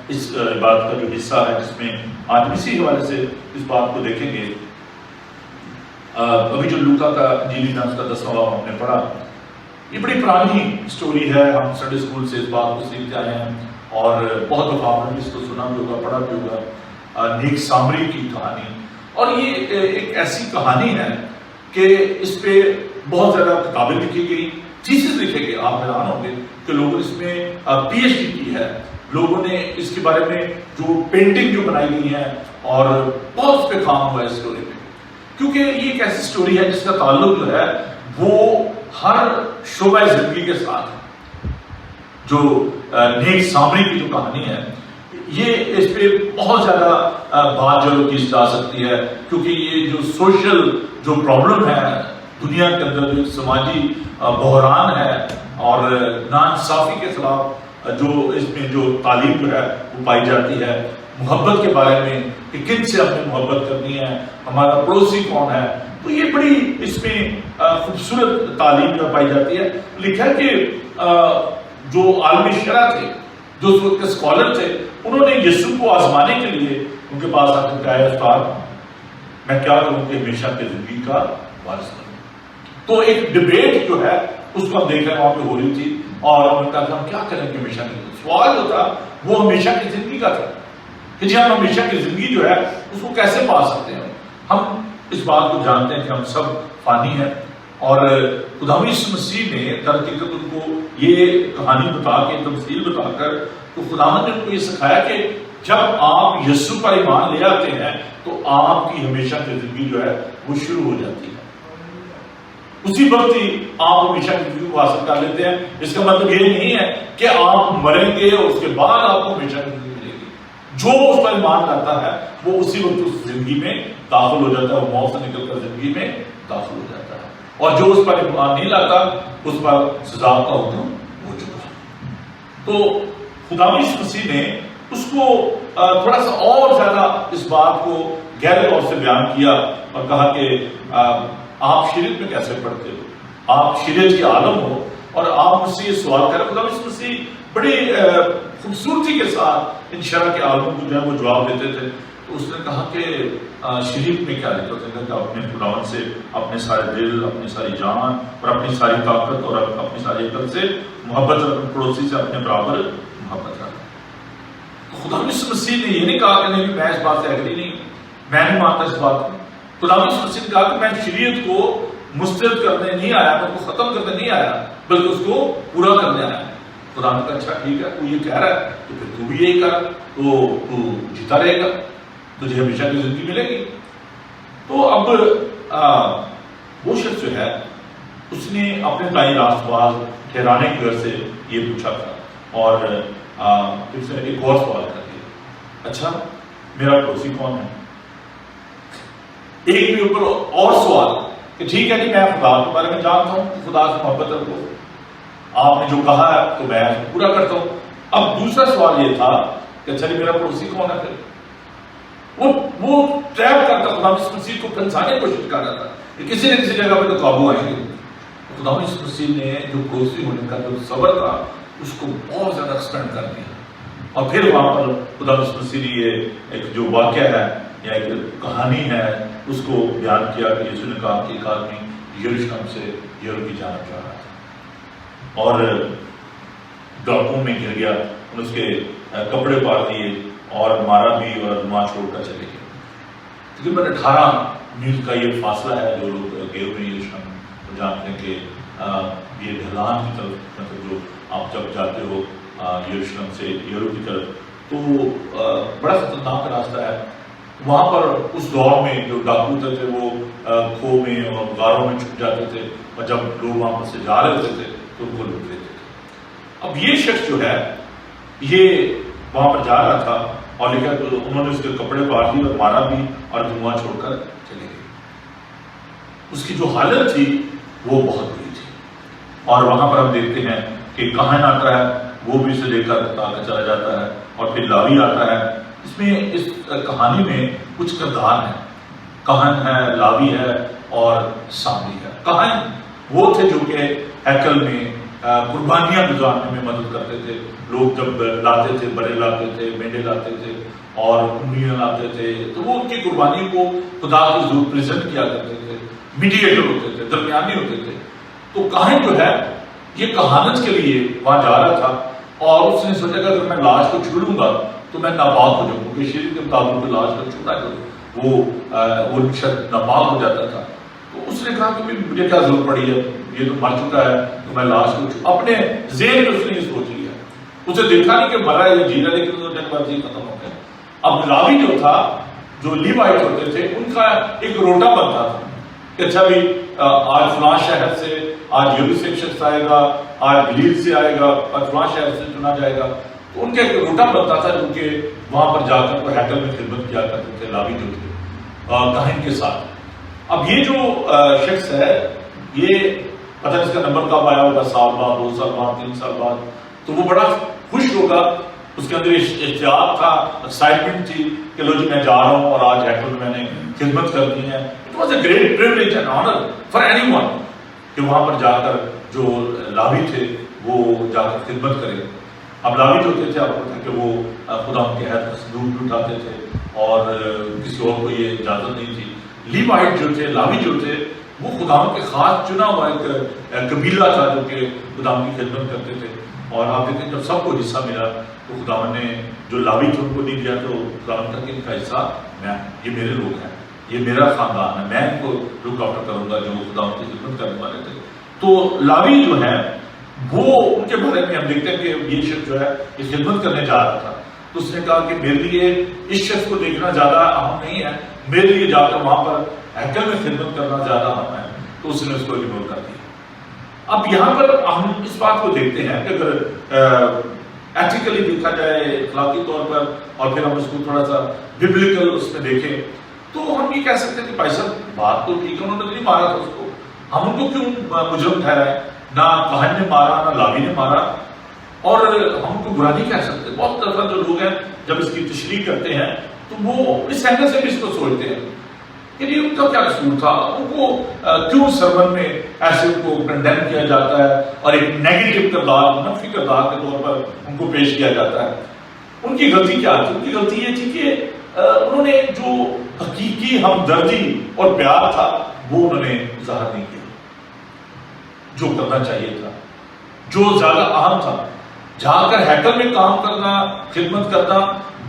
اس عبادت کا جو حصہ ہے جس میں آج اسی حوالے سے اس بات کو دیکھیں گے. ابھی جو لوکا کا انجیل اس کا 10واں باب ہم نے پڑھا, یہ بڑی پرانی سٹوری ہے, ہم سنڈے اسکول سے اس بات کو سیکھتے آئے ہیں اور بہت دفعہ آپ نے اس کو سنا بھی ہوگا, پڑھا بھی ہوگا, نیک سامری کی کہانی. اور یہ ایک ایسی کہانی ہے کہ اس پہ بہت زیادہ کتابیں لکھی گئی, تھیسس لکھے گئے. آپ حیران ہوں گے کہ لوگوں نے اس میں پی ایچ ڈی کی ہے, لوگوں نے اس کے بارے میں جو پینٹنگ جو بنائی گئی ہے اور بہت اس پہ کام ہوا ہے اس اسٹوری پہ, کیونکہ یہ ایک ایسی سٹوری ہے جس کا تعلق جو ہے وہ ہر شعبہ زندگی کے ساتھ ہے. جو نیک سامری کی جو کہانی ہے, یہ اس پہ بہت زیادہ بات جو کی جا سکتی ہے, کیونکہ یہ جو سوشل جو پرابلم ہے دنیا کے اندر, جو سماجی بحران ہے اور ناانصافی کے خلاف جو اس میں جو تعلیم جو ہے وہ پائی جاتی ہے, محبت کے بارے میں کہ کن سے ہمیں محبت کرنی ہے, ہمارا پڑوسی کون ہے, تو یہ بڑی اس میں خوبصورت تعلیم جو پائی جاتی ہے. لکھا ہے کہ جو عالم شرع تھے, جو اس وقت کے اسکالر تھے, انہوں نے یسوع کو آزمانے کے لیے ان کے پاس آ کر کہا, استاد میں کیا کروں کہ ہمیشہ کی زندگی کا وارث بنوں. تو ایک ڈبیٹ جو ہے اس کو ہم دیکھ رہے ہیں وہاں پہ ہو رہی تھی, اور انہوں نے کہا کہ ہم کیا کریں کہ ہمیشہ کی زندگی. سوال جو تھا وہ ہمیشہ کی زندگی کا تھا کہ جی ہم ہمیشہ کی زندگی جو ہے اس کو کیسے پا سکتے ہیں. ہم اس بات کو جانتے ہیں کہ ہم سب فانی ہیں, اور خداوند یسوع مسیح نے در حقیقت ان کو یہ کہانی بتا کے, تمثیل بتا کر, تو خداوند نے ان کو یہ سکھایا کہ جب آپ یسوع پر ایمان لے آتے ہیں تو آپ کی ہمیشہ کی زندگی جو ہے وہ شروع ہو جاتی ہے. اسی وقت ہی آپ ہمیشہ کی زندگی کو حاصل کر لیتے ہیں. اس کا مطلب یہ نہیں ہے کہ آپ مریں گے اور اس کے بعد آپ کو ہمیشہ کی زندگی ملے گی. جو اس پر ایمان لاتا ہے وہ اسی وقت اس زندگی میں داخل ہو جاتا ہے, وہ موت سے نکل کر زندگی میں داخل ہو جاتا ہے. اور جو اس پر ایمان نہیں لاتا اس پر سزا کا حکم ہو چکا. تو خداوند یسوع مسیح نے اس کو تھوڑا سا اور زیادہ اس بات کو گہرے طور سے بیان کیا اور کہا کہ آپ شریعت میں کیسے پڑھتے ہو, آپ شریعت کے عالم ہو, اور آپ مجھ سے یہ سوال کریں. خداوند یسوع مسیح بڑی خوبصورتی کے ساتھ ان شرع کے عالم کو جو ہے وہ جواب دیتے تھے. تو اس نے کہا کہ شریعت میں کیا لکھا ہوتا ہے کہ اپنے خداوند سے اپنے سارے دل, اپنی ساری جان اور اپنی ساری طاقت اور اپنی ساری عقل سے محبت, اور اپنے پڑوسی سے اپنے برابر محبت رکھنا. تو خداوند یسوع مسیح نے یہ نہیں کہا کہ نہیں میں اس بات سے ایگری نہیں, میں نہیں مانتا اس بات کو. خداوند یسوع مسیح نے کہا کہ میں شریعت کو مسترد کرنے نہیں آیا, میں اس کو ختم کرنے نہیں آیا, بلکہ اس کو پورا کرنے آیا. خدا نے کہا اچھا ٹھیک ہے, تو یہ کہہ رہا ہے تو پھر تو بھی یہی کر, تو جیتا رہے گا, تجھے ہمیشہ کی زندگی ملے گی. تو اب وہ شخص جو ہے اس نے اپنے تائیں راست باز ٹھہرانے کی وجہ سے یہ پوچھا تھا, اور پھر سے ایک اور سوال کر دیا, اچھا میرا پڑوسی کون ہے. ایک کے اوپر اور سوال کہ ٹھیک ہے نہیں میں خدا کے بارے میں جانتا ہوں, خدا سے محبت رکھو, آپ نے جو کہا ہے تو میں پورا کرتا ہوں. اب دوسرا سوال یہ تھا کہ اچھا میرا پڑوسی کون ہے. پھر وہ ٹریپ کرتا, خداوند یسوع مسیح کو پھنسانے کی کوشش کر رہا تھا کہ کسی نہ کسی جگہ پہ تو قابو آئیں گے. خداوند یسوع مسیح نے جو پڑوسی ہونے کا جو صبر تھا اس کو بہت زیادہ ایکسٹینڈ کر دیا, اور پھر وہاں پر خداوند یسوع مسیح نے یہ ایک جو واقعہ ہے یا ایک کہانی ہے اس کو بیان کیا کہ یسوع نے کہا کہ ایک آدمی یروشلم سے یورپ کی جانب جا رہا تھا اور ڈاکوؤں میں گر گیا, اس کے کپڑے پاڑ دیے اور مارا بھی اور ماں چھوڑ کر چلے گئے. تقریباً 18 میل کا یہ فاصلہ ہے. جو لوگ گئے ہوئے یروشلم وہ جانتے ہیں کہ یہ ڈھلان کی طرف, مطلب جو آپ جب جاتے ہو یروشلم سے یورپ کی طرف تو بڑا خطرناک راستہ ہے. وہاں پر اس دور میں جو ڈاکو تھے وہ کھو میں اور غاروں میں چھپ جاتے تھے, اور جب لوگ وہاں پر سے جا رہے ہوتے تھے تو ان کو لوٹ لیتے تھے. اب یہ شخص جو ہے یہ وہاں پر جا رہا تھا اور لکھا کہ انہوں نے اس کے کپڑے پاڑ دیے اور مارا بھی اور دھواں چھوڑ کر چلے گئے. اس کی جو حالت تھی وہ بہت بری تھی. اور وہاں پر ہم دیکھتے ہیں کہ کہن آتا ہے, وہ بھی اسے لے کر چلا جاتا ہے, اور پھر لاوی آتا ہے. اس میں اس کہانی میں کچھ کردار ہیں, کہن ہے, لاوی ہے اور سامری ہے. کہن وہ تھے جو کہ ہیکل میں قربانیاں گزارنے میں مدد کرتے تھے. لوگ جب لاتے تھے، برے لاتے تھے، مینڈے لاتے تھے اور انگلیاں لاتے تھے، تو وہ ان کی قربانی کو خدا کے حضور پریزنٹ کیا کرتے تھے. میڈیٹر ہوتے تھے، درمیانی ہوتے تھے. تو کاہن جو ہے یہ کہانت کے لیے وہاں جا رہا تھا اور اس نے سوچا کہ اگر میں لاش کو چھو لوں گا تو میں ناپاک ہو جاؤں گا، کیونکہ شریعت کے مطابق لاش کو چھونا جو وہ شخص ناپاک ہو جاتا تھا. تو اس نے کہا کہ مجھے کیا ضرورت پڑی ہے، یہ تو مر چکا ہے تو میں لاش کو چھو. اپنے ذہن میں اس نے یہ سوچ لیا، اسے دیکھا نہیں کہ مرا ہے یا جی رہا، لیکن جنگ بازی ختم ہو گیا. اب لاوی جو تھا، جو لیوائٹ ہوتے تھے، ان کا ایک روٹا بنتا تھا کہ اچھا بھی آج فلاں شہر سے آج یہ بھی سے شخص آئے گا، آج گلیل سے آئے گا، آج فلاں شہر سے چنا جائے گا. تو ان کا ایک روٹا بنتا تھا جو کہ وہاں پر جا کر وہ ہیکل میں خدمت کیا کرتے تھے لاوی جو تھے کاہن کے ساتھ. اب یہ جو شخص ہے یہ پتہ اس کا نمبر کب آیا ہوگا، سال بعد، 2 سال بعد، 3 سال بعد. تو وہ بڑا خوش ہوگا، اس کے اندر اشتیاق تھا، ایکسائٹمنٹ تھی کہ لو جی میں جا رہا ہوں اور آج ہیکل میں نے خدمت کر دی ہے. It was a great privilege and honour for any one کہ وہاں پر جا کر جو لاوی تھے وہ جا کر خدمت کرے. اب لاوی جو ہوتے تھے آپ کو تھا کہ وہ خدا ان کے عہد کا صندوق بھی اٹھاتے تھے اور کسی اور کو یہ اجازت نہیں تھی. لیوائٹ جو تھے، لاوی جو تھے، وہ خداوند کے خاص چنا ہوا ایک قبیلہ تھا جو کہ خداوند کی خدمت کرتے تھے. اور آپ دیکھیں جب سب کو حصہ ملا تو خداوند نے جو لاوی تھے ان کو نہیں دیا، تو خداوند کا کہ ان کا حصہ یہ میرے لوگ ہیں، یہ میرا خاندان ہے، میں ان کو لک آفٹر کروں گا جو خداوند کی خدمت کرنے والے تھے. تو لاوی جو ہے وہ ان کے بارے میں ہم دیکھتے ہیں کہ یہ شخص جو ہے یہ خدمت کرنے جا رہا تھا. تو اس نے کہا کہ میرے لیے اس شخص کو دیکھنا زیادہ اہم نہیں ہے، میرے لیے جا کر وہاں پر ہیکل میں خدمت کرنا زیادہ اہم ہے. تو اس نے اس کو اگنور کر دیا. اب یہاں پر ہم اس بات کو دیکھتے ہیں کہ اگر ایتھیکلی دیکھا جائے، اخلاقی طور پر، اور پھر ہم اس کو تھوڑا سا ببلیکل اس میں دیکھیں تو ہم یہ کہہ سکتے ہیں کہ بھائی صاحب بات تو ٹھیک ہے، انہوں نے نہیں مارا تھا اس کو، ہم ان کو کیوں مجرم ٹھہرائے؟ نہ کاہن نے مارا، نہ لاوی نے مارا، اور ہم کو برا نہیں کہہ سکتے. بہت دفعہ جو لوگ ہیں جب اس کی تشریح کرتے ہیں تو وہ اس اینگل سے بھی اس کو سوچتے ہیں کہ یہ ان کا کیا قصور تھا، ان کو کیوں سرمن میں ایسے ان کو کنڈیم کیا جاتا ہے اور ایک نیگیٹو کردار، منفی کردار کے طور پر ان کو پیش کیا جاتا ہے. ان کی غلطی کیا تھی؟ ان کی غلطی یہ تھی کہ انہوں نے جو حقیقی ہمدردی اور پیار تھا وہ انہوں نے ظاہر نہیں کیا جو کرنا چاہیے تھا، جو زیادہ اہم تھا. جا کر ہیکل میں کام کرنا، خدمت کرنا،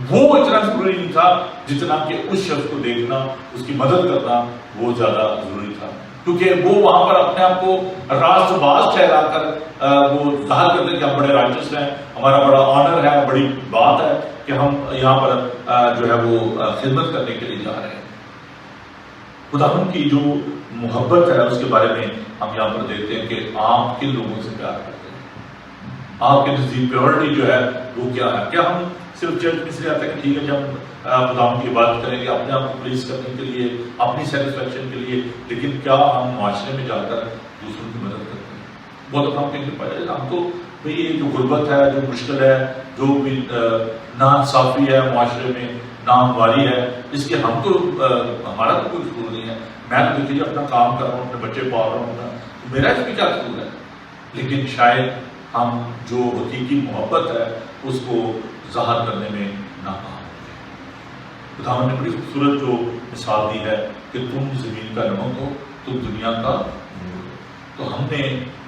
وہ اتنا ضروری نہیں تھا جتنا کہ اس شخص کو دیکھنا، اس کی مدد کرنا وہ زیادہ ضروری تھا. کیونکہ وہ وہاں پر اپنے آپ کو راست باز ٹھہرا کر وہ ظاہر کرتے کہ ہم بڑے رائچس ہیں، ہمارا بڑا آنر ہے، بڑی بات ہے کہ ہم یہاں پر جو ہے وہ خدمت کرنے کے لیے جا رہے ہیں. خداوند کی جو محبت ہے اس کے بارے میں ہم یہاں پر دیکھتے ہیں کہ آپ کن لوگوں سے پیار کرتے ہیں، آپ کے نزدیک پیورٹی جو ہے وہ کیا ہے. کیا ہم صرف چرچ میں سے آتے ہیں کہ ٹھیک ہے جب خداوند کی عبادت کریں گے اپنے آپ کو پلیز کرنے کے لیے، اپنی سیٹسفیکشن کے لیے، لیکن کیا ہم معاشرے میں جا کر دوسروں کی مدد کرتے ہیں؟ بہت دفعہ ہم کہیں گے ہم تو بھائی یہ جو غربت ہے، جو مشکل ہے، جو بھی ناانصافی ہے معاشرے میں، ناہمواری ہے، اس کے ہم تو ہمارا تو کوئی قصور نہیں ہے. میں تو دیکھیے اپنا کام کر رہا ہوں، اپنے بچے پال رہا ہوں، میرا اس میں کیا قصور ہے؟ لیکن شاید ہم جو حقیقی محبت ہے اس کو ظاہر کرنے میں ناکام ہیں. خداوند نے بڑی خوبصورت جو مثال دی ہے کہ تم زمین کا نمک ہو، تم دنیا کا نور ہو. تو ہم نے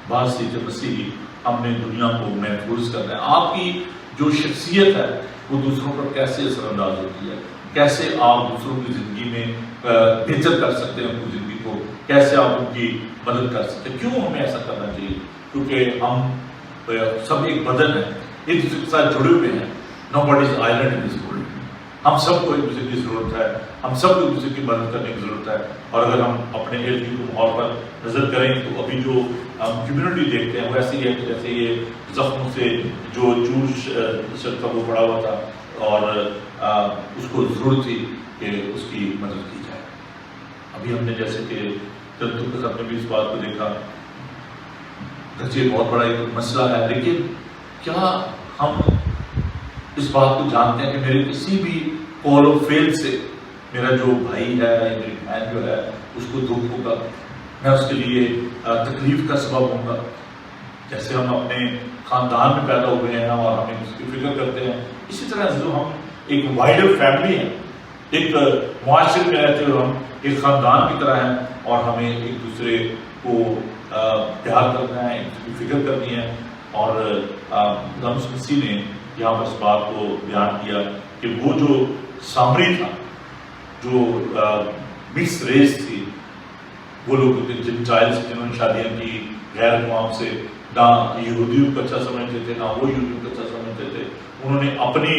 بعض چیزیں مسیحی ہم نے دنیا کو محفوظ کرنا ہے. آپ کی جو شخصیت ہے وہ دوسروں پر کیسے اثر انداز ہوتی ہے، کیسے آپ دوسروں کی زندگی میں بہتر کر سکتے ہیں، ان کی زندگی کو کیسے آپ ان کی مدد کر سکتے ہیں. کیوں ہمیں ایسا کرنا چاہیے؟ کیونکہ ہم سب ایک بدن ہے، ایک دوسرے کے ساتھ جڑے ہوئے ہیں. Nobody is island in this world. ہم سب کو ایک دوسرے کی ضرورت ہے، ہم سب کو ایک دوسرے کی مدد کرنے کی ضرورت ہے. اور اگر ہم اپنے ارد گرد ماحول پر نظر کریں تو ابھی جو ہم کمیونٹی دیکھتے ہیں وہ ایسی ہے کہ جیسے یہ زخموں سے جو چور کا وہ پڑا ہوا تھا اور اس کو ضرورت تھی کہ اس کی مدد کی جائے. ابھی ہم نے جیسے کہ تلتو کے ساتھ میں بھی اس بات کو دیکھا، گرچہ بہت بڑا ایک مسئلہ ہے، لیکن کیا ہم اس بات کو جانتے ہیں کہ میرے کسی بھی کال و فیل سے میرا جو بھائی ہے یا میری بہن جو ہے اس کو دکھ ہوگا، میں اس کے لیے تکلیف کا سبب ہوں گا. جیسے ہم اپنے خاندان میں پیدا ہوئے ہیں اور ہمیں اس کی فکر کرتے ہیں، اسی طرح سے ہم ایک وائڈر فیملی ہے، ایک معاشرے میں رہتے ہوئے ہم ایک خاندان کی طرح ہیں، اور ہمیں ایک دوسرے کو پیار کرنا ہے، ایک دوسرے کی فکر کرنی ہے. اور خدا مسیح نے یہاں پر اس بات کو بیان کیا کہ وہ جو سامری تھا، جو مکس ریس تھی، وہ لوگ جنٹائلز جنہوں نے شادیاں کی غیر اقوام سے، نہ یہودیوں کو اچھا سمجھتے تھے نہ وہ یہودیوں کو اچھا سمجھتے تھے. انہوں نے اپنی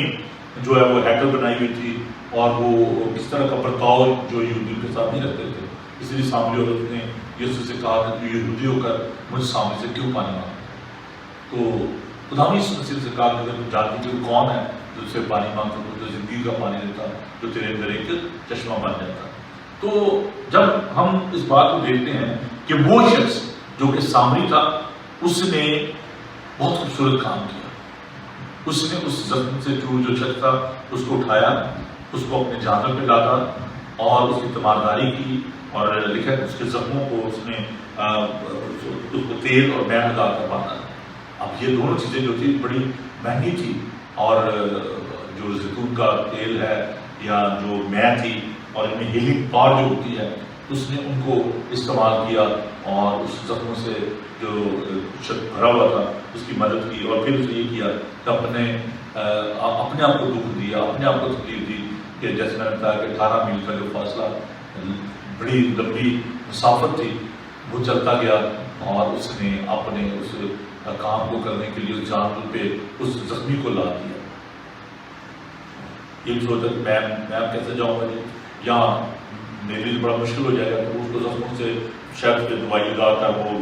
جو ہے وہ ہیکل بنائی ہوئی تھی، اور وہ اس طرح کا برتاؤ جو یہودیوں کے ساتھ نہیں رکھتے تھے. اس لیے سامری عورت نے یسوع سے کہا کہ تو یہودی ہو کر مجھے سامنے سے کیوں پانی مانگا؟ تو خدا نے یسوع مسیح سے کہا کہ اگر جانتی کہ وہ کون ہے تو اس سے پانی مانگتا تو زندگی کا پانی دیتا، تو تیرے اندر ایک چشمہ بن جاتا. تو جب ہم اس بات کو دیکھتے ہیں کہ وہ شخص جو کہ سامری تھا، اس نے بہت خوبصورت کام کیا. اس نے اس زخم سے جو شخص تھا اس کو اٹھایا، اس کو اپنے جانور پہ لاتا اور اس کی تیمارداری کی، اور لکھا ہے اس کے زخموں کو اس نے اس کو تیل اور مے لگا کر باندھا. اب یہ دونوں چیزیں جو تھی بڑی مہنگی تھی، اور جو زیتون کا تیل ہے یا جو مے تھی اور ان میں ہیلنگ پاور جو ہوتی ہے، اس نے ان کو استعمال کیا اور اس زخموں سے جو شخص بھرا ہوا تھا اس کی مدد کی. اور پھر اسے یہ کیا کہ اپنے آپ کو دکھ دیا، اپنے آپ کو تکلیف دی، کہ جیسے میں نے بتایا کہ 18 میل کا جو فاصلہ بڑی لمبی مسافت تھی، وہ چلتا گیا، اور اس نے اپنے اس کام کو کرنے کے لیے اس جانور پہ اس زخمی کو لا دیا. یہ سوچا کہ میں کیسے جاؤں گا جی، یا میرے لیے بڑا مشکل ہو جائے گا. تو اس کو زخموں سے شاید دوائی لگا کر وہ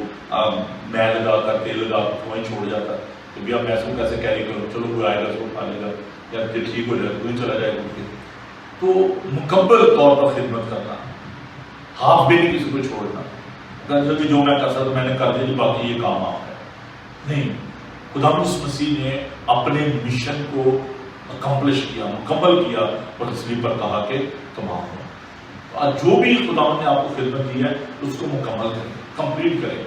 مے لگا کر تیل لگا کر وہیں چھوڑ جاتا. تو بھی اب میں اس کو کیسے کیری کروں، چلو کوئی آئے گا اس کو اٹھا لے گا یا پھر ٹھیک ہو جائے گا، کوئی چلا جائے گا. تو مکمل طور پر خدمت کرنا، ہاف بھی نہیں کسی کو چھوڑنا کہ جو میں کر سکتا میں نے کر دیا، باقی یہ کام آپ ہے نہیں. خدا مسیح نے اپنے مشن کو اکمپلش کیا، مکمل کیا، اور تصویر پر کہا کہ تمام ہو. جو بھی خدا نے آپ کو خدمت دی ہے اس کو مکمل کریں، کمپلیٹ کریں.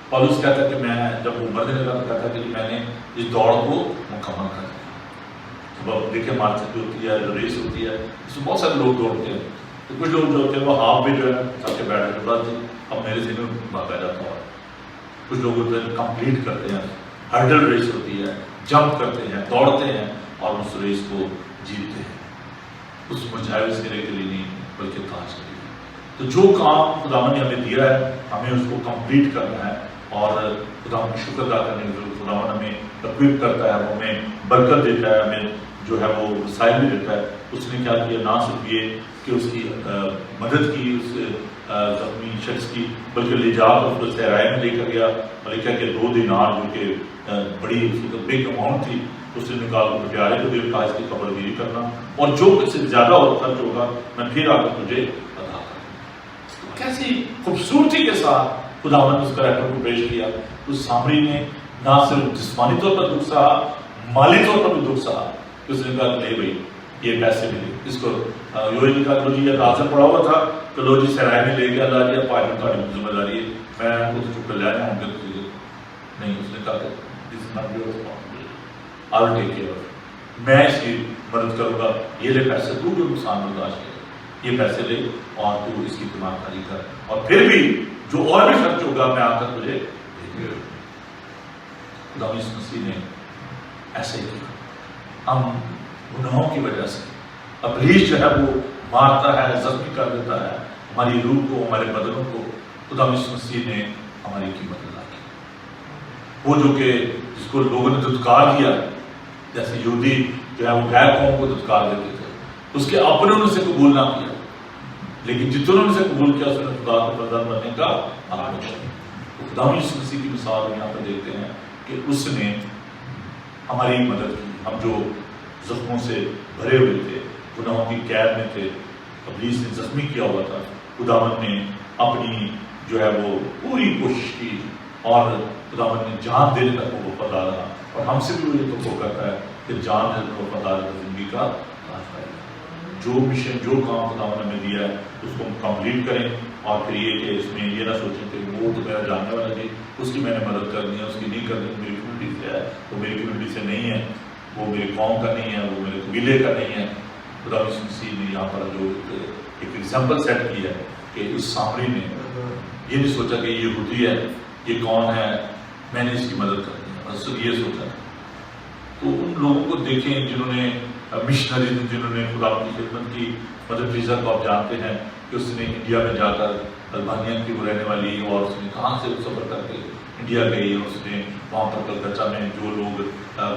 پالوس کہتا ہے کہ میں جب وہ مرنے لگا تو کہتا ہے کہ میں نے اس دوڑ کو مکمل کر دیا. اب دیکھیں مارچ جو ہوتی ہے، جو ریس ہوتی ہے، اس میں بہت سارے لوگ دوڑتے ہیں. تو کچھ لوگ جو ہوتے ہیں وہ ہاف بھی جو ہے تاکہ بیٹھ کے بس اب میرے سے بھاگا جاتا ہے. کچھ لوگ ہوتے ہیں کمپلیٹ کرتے ہیں، ہرڈل ریس ہوتی ہے، جمپ کرتے ہیں، دوڑتے ہیں اور اس ریس کو جیتتے ہیں. اس مرجھائے ہوئے سرے کے لیے نہیں بلکہ تاج کے لیے. تو جو کام خدا نے ہمیں دیا ہے ہمیں اس کو کمپلیٹ کرنا ہے، اور خدا کا شکر ادا کرنے کی ضرورت. خدا ہمیں تقویب کرتا ہے، وہ ہمیں برکت دیتا ہے، ہمیں جو ہے وہ وسائل بھی دیتا ہے. اس نے کیا کیا، نہ صرف یہ کہ اس کی مدد کی اس زخمی شخص کی، بلکہ لے جا کر اس کو صحرائے میں لے کر گیا، اور لکھا کہ 2 دینار جو کہ بڑی بگ اماؤنٹ تھی اس نے نکال کر پیارے کو دے کہا اس کی خبر گیری کرنا، اور جو اس سے زیادہ اور خرچ ہوگا میں پھر آ کر تجھے ادا کروں. کیسی خوبصورتی کے ساتھ خداوند نے اس کریکٹر کو پیش کیا. اس سامری نے نہ صرف جسمانی طور پر دکھ سہا، مالی طور پر بھی دکھ سہا. اس نے کہا نہیں بھائی یہ پیسے ملے اس کو یہ کہا لو جی یہ حاصل پڑا ہوا تھا تو لو جی سرائے میں لے گیا، اللہ جی پانچ میں تھوڑی ذمہ داری ہے، میں اس چپ کر لے آیا ہوں گے نہیں. اس نے کہا کہ آل ٹیک کیئر، میں اس کی مدد کروں گا. یہ لے پیسے، تو جو نقصان برداشت کرے یہ پیسے لے اور تو اس کی تیمارداری کر، اور پھر بھی جو اور بھی خرچ ہوگا میں آ کر تجھے دے دوں. خدا مسیح نے ایسے ہی کیا. ہم گناہوں کی وجہ سے ابلیس جو ہے وہ مارتا ہے، زخمی کر دیتا ہے ہماری روح کو، ہمارے بدنوں کو. خدا مسیح نے ہماری قیمت ادا کی. وہ جو کہ جس کو لوگوں نے دھتکار دیا، جیسے یہودی جو ہے وہ غیر قوم کو دھتکار دیتے تھے، اس کے اپنے نے اسے قبول نہ کیا، لیکن جتنوں نے اسے قبول کیا اس نے خدا کے فرزند بننے کا حق بخشا. خدا مسیح کی مثال یہاں پہ دیکھتے ہیں کہ اس نے ہماری مدد کی. ہم جو زخموں سے بھرے ہوئے تھے، گناہوں کی قید میں تھے، ابلیس نے زخمی کیا ہوا تھا، خداوند نے اپنی جو ہے وہ پوری کوشش کی، اور خداوند نے جان دینے تک وہ وفادار رہا. اور ہم سے بھی وہ یہ تو کرتا ہے کہ جان ہے تو وفادار زندگی کا راز پائے گا. جو مشن جو کام خداوند نے ہمیں دیا ہے اس کو ہم کمپلیٹ کریں، اور پھر یہ کہ اس میں یہ نہ سوچیں کہ وہ تو میرا جاننے والا جی اس کی میں نے مدد کرنی ہے، اس کی نہیں کرنی، میری کمیونٹی سے ہے، وہ میری کمیونٹی سے نہیں ہے، وہ میری قوم کا نہیں ہے، وہ میرے قبیلے کا نہیں ہے۔ خدا یسوع مسیح نے یہاں پر جو ایک ایگزامپل سیٹ کی ہے کہ اس سامری نے یہ نہیں سوچا کہ یہ یہودی ہے، یہ کون ہے، میں نے اس کی مدد کرنی ہے، بس یہ سوچا۔ تو ان لوگوں کو دیکھیں جنہوں نے مشنری، جنہوں نے خدا کی خدمت کی۔ مدر ٹریسا کو آپ جانتے ہیں کہ اس نے انڈیا میں جا کر البانیہ کی وہ رہنے والی، اور اس نے کہاں سے سفر کر کے انڈیا گئی، اور اس نے وہاں پر کلکتہ میں جو لوگ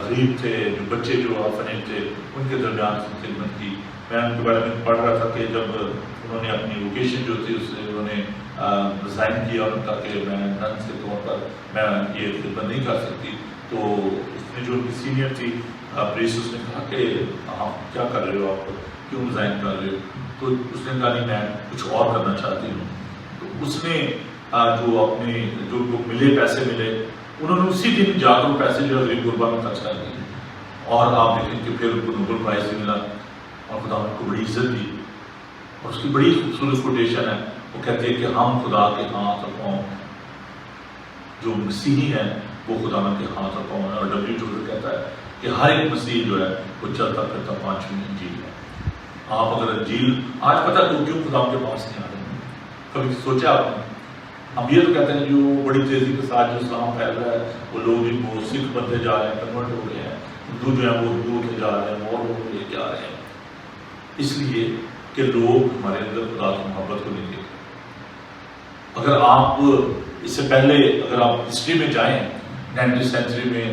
غریب تھے، جو بچے جو آرفنیج تھے، ان کے درمیان اس نے خدمت کی۔ میں ان کے بارے میں پڑھ رہا تھا کہ جب انہوں نے اپنی ووکیشن جو تھی اس سے انہوں نے ریزائن کیا اور کہا کہ میں نن کے طور پر میں یہ خدمت نہیں کر سکتی، تو اس نے جو ان کی سینئر تھی پریس، اس نے کہا کہ آپ کیا کر رہے ہو، آپ کیوں ریزائن کر رہے ہو؟ تو اس نے کہا نہیں میں کچھ اور کرنا چاہتی ہوں۔ تو اس نے جو اپنے جو ملے پیسے ملے، انہوں نے اسی دن جا کر پیسے جو غریب غربا میں خرچ کر دیے، اور آپ دیکھیں کہ پھر ان کو نوبل پرائز بھی ملا، اور خدا ان کو بڑی عزت دی۔ اور اس کی بڑی خوبصورت کوٹیشن ہے، وہ کہتے ہیں کہ ہم خدا کے ہاتھ اور پاؤں، جو مسیحی ہیں وہ خدا کے ہاتھ اور پاؤں ہیں۔ اور ڈبلیو ٹوڈر کہتا ہے کہ ہر ایک مسیح جو ہے وہ چلتا پھرتا پانچویں انجیل ہے۔ آپ اگر انجیل آج پتہ تو کیوں خدا کے پاس نہیں آ رہے ہیں، کبھی سوچا آپ نے؟ ہم یہ تو کہتے ہیں جو بڑی تیزی کے ساتھ جو اسلام پھیل رہا ہے، وہ لوگ جن کو سکھ بنتے جا رہے ہیں، کنورٹ ہو رہے ہیں، ہندو جو ہیں وہ ہندو ہوتے جا رہے ہیں، اور لوگ لے کے آ رہے ہیں، اس لیے کہ لوگ ہمارے اندر خدا کی محبت کو نہیں دیکھتے۔ اگر آپ اس سے پہلے اگر آپ ہسٹری میں جائیں 19 سینچری میں،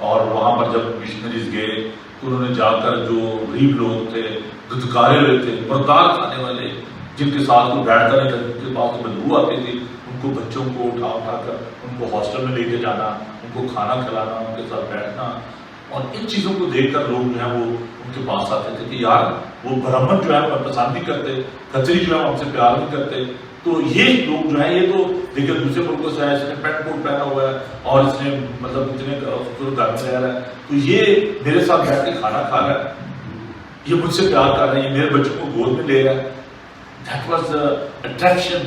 اور وہاں پر جب مشنریز گئے تو انہوں نے جا کر جو غریب لوگ تھے، دھتکارے ہوئے تھے، مردار کھانے والے، جن کے ساتھ کوئی بیٹھتا نہیں تھا، جن کے پاس بدبو آتی تھی، ان کو بچوں کو اٹھا کر ان کو ہاسٹل میں لے کے جانا، ان کو کھانا کھلانا، ان کے ساتھ بیٹھنا، اور ان چیزوں کو دیکھ کر لوگ جو ہے وہ ان کے پاس آتے تھے کہ یار وہ برہمن جو ہے وہ پسند نہیں کرتے، کھتری جو ہے ہم سے پیار نہیں کرتے، تو یہ لوگ جو ہیں یہ تو دیکھیں دوسرے ملکوں سے ہے، اس نے پینٹ کوٹ پہنا ہوا ہے اور اس نے مطلب اتنے خوبصورت گھر میں رہ رہا ہے، تو یہ میرے ساتھ بیٹھ کے کھانا کھا رہا ہے، یہ مجھ سے پیار کر رہا ہے، یہ میرے بچوں کو گود میں لے رہا ہے۔ دیٹ واز اٹریکشن،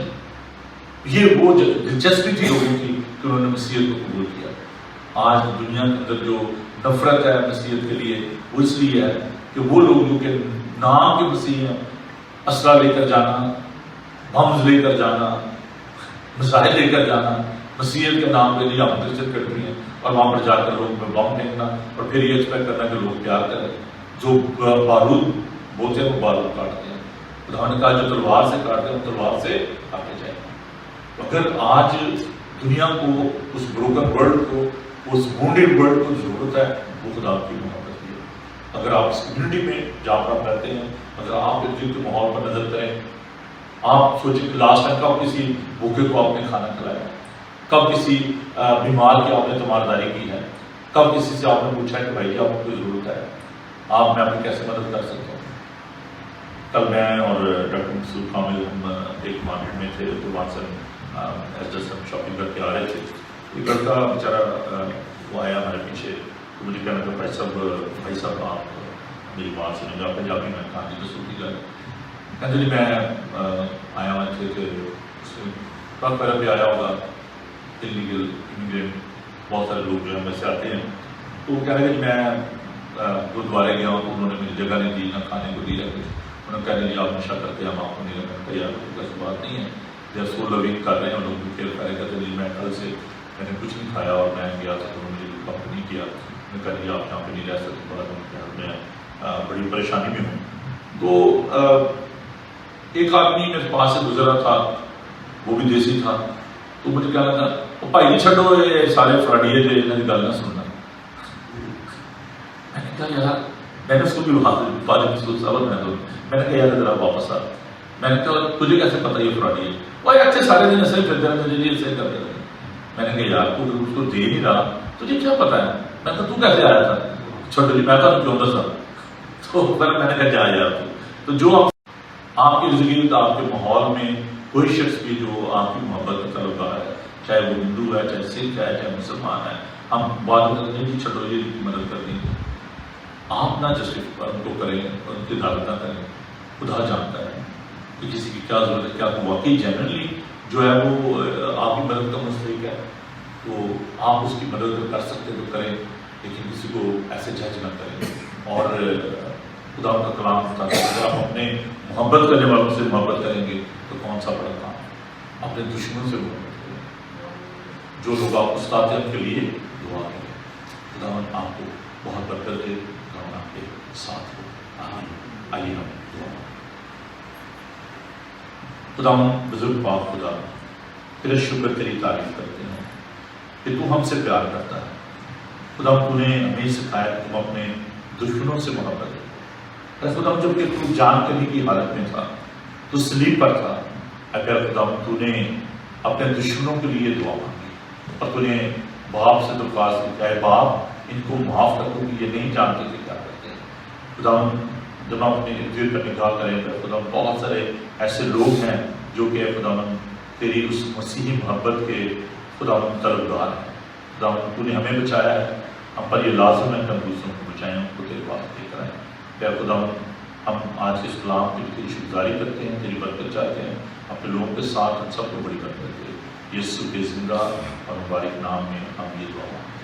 یہ وہ دلچسپی تھی لوگوں کی کہ انہوں نے مسیحیت کو قبول کیا۔ آج دنیا کے اندر جو نفرت ہے مسیحیت کے لیے، وہ اس لیے ہے کہ وہ لوگ جو کہ نام کے مسیح ہیں، اسلحہ لے کر جانا، بمز لے کر جانا، مسائل لے کر جانا، مسیحیت کے نام پہ جہاں مدرسے کرتی ہیں، اور وہاں پر جا کر لوگ میں بم پھینکنا، اور پھر یہ ایکسپیکٹ کرنا کہ لوگ پیار کریں، جو بارود بولتے ہیں وہ بارود کاٹتے ہیں۔ خدا نے کہا جو تلوار سے کاٹتے ہیں وہ تلوار سے کاٹے جائیں۔ اگر آج دنیا کو، اس بروکن ورلڈ کو، اس وونڈیڈ ورلڈ کو ضرورت ہے، وہ خدا کی محبت کی ہے۔ اگر آپ اس کمیونٹی میں جا کر رہتے ہیں، اگر آپ اس کے ماحول پر نظر کریں، آپ سوچیں کہ لاسٹ ٹائم کب کسی بھوکے کو آپ نے کھانا کھلایا، کب کسی بیمار کی آپ نے تیمارداری کی ہے، کب کسی سے آپ نے پوچھا ہے کہ بھائی آپ کو کوئی ضرورت ہے، آپ میں آپ کی کیسے مدد کر سکتا ہوں۔ کل میں اور ڈاکٹر مسعود کامل ہم ایک مارکیٹ میں تھے، تو وہاں سے شاپنگ کر کے آ رہے تھے، ایک لڑکا بیچارہ وہ آیا ہمارے پیچھے، تو مجھے کہنا کہ بھائی صاحب آپ میری بات سنیں گے، پنجابی میں کہا جی دسو کی گل، کہتے جی میں آیا ہوا تھے کہ کب پہلے بھی آیا ہوگا انلیگل امیگرینٹ، بہت سارے لوگ جو ہیں میں سے آتے ہیں، تو وہ کہہ رہے کہ میں گرودوارے گیا ہوں تو انہوں نے مجھے جگہ نہیں دی، نہ کھانے کو دیا کچھ، انہوں نے کہہ رہے آپ نشہ کرتے ہم آپ کو نہیں رکھتے، یار ایسی بات نہیں ہے، جب سو لوگ کر رہے ہیں لوگ بھی کھیل کرے کہتے جی میں کل سے میں نے کچھ نہیں کھایا اور میں گیا تھا تو انہوں نے مجھے وقت نہیں کیا، میں کہہ رہی آپ یہاں پہ نہیں رہ سکتے، بڑا میں بڑی پریشانی میں ہوں۔ تو ایک آدمی میرے پاس سے گزر رہا تھا، وہ بھی دیسی تھا، تو مجھے کہنا تھا وہ بھائی نہیں چھڈو یہ سارے فراڈیے جو انہوں کی گل نہ سننا۔ میں نے کہا یار میں نے اس کو بھی میں نے کہا یار ذرا واپس آ، میں نے کہا تجھے کیسے پتا یہ فراڈی ہے؟ وہ اچھے سارے دن ایسے ہی پھرتے رہتے تھے، ایسے کرتے رہتے۔ میں نے کہا یار تو اس کو دے نہیں رہا، تجھے کیا پتا ہے؟ میں کہا تو کیسے آیا تھا؟ چھوٹے جی میں کہا کیوں دسا، تو پھر میں نے کہا جا یار تو جو آپ کی زندگی آپ کے ماحول میں کوئی شخص بھی جو آپ کی محبت کا طلبگار ہے، چاہے وہ ہندو ہے، چاہے سکھ ہے، چاہے مسلمان ہے، ہم بات کرتے ہیں جی چھوٹو جی کی مدد کرنی ہے، آپ نہ جسٹیفائی ان کو کریں، ان کی دعوت نہ کریں، خدا جانتا ہے کہ کسی کی کیا ضرورت ہے، کیا واقعی جنرلی جو ہے وہ آپ کی مدد کا مستحق ہے، تو آپ اس کی مدد کر سکتے تو کریں، لیکن کسی کو ایسے جج نہ کریں۔ اور خدا کا کلام بتاتا ہے اگر آپ اپنے محبت کرنے والوں سے محبت کریں گے تو کون سا بڑا کام ہے، اپنے دشمنوں سے محبت کریں، جو لوگ آپ کو ستاتے ہیں ان کے لیے دعا کریں۔ خدا آپ کو بہت برکت دے، خدا آپ کے ساتھ ہو، آمین۔ آئیے ہم دعا۔ خدا بزرگ پاک خدا، تیرا شکر تیری تعریف کرتے ہیں کہ تو ہم سے پیار کرتا ہے۔ خدا تو نے ہمیں سکھایا کہ تم اپنے دشمنوں سے محبت کرو۔ خدا جب کہ تو جان کرنے کی حالت میں تھا، تو صلیب پر تھا، اگر خدا تو نے اپنے دشمنوں کے لیے دعا مانگی اور تو نے باپ سے درخواست کی، اے باپ ان کو معاف کر دو کہ یہ نہیں جانتے کہ کیا کرتے ہیں۔ خدا جب ہم اپنے ارد پر نگاہ کریں تو خدا بہت سارے ایسے لوگ ہیں جو کہ خدا تیری اس مسیحی محبت کے خدا طلبگار ہیں۔ خدا تو نے ہمیں بچایا ہے، ہم پر یہ لازم ہے کہ ہم دوسروں کو بچائیں، ان کو تیرے واسطے کرائیں۔ اے خدا ہم آج کے اس کلام کے لیے تیری شکرگزاری کرتے ہیں، تیری برکت چاہتے ہیں، اپنے لوگوں کے ساتھ ہم سب کو بڑی برکت دے۔ یسوع کے زندہ اور مبارک نام میں ہم یہ دعا مانگتے ہیں۔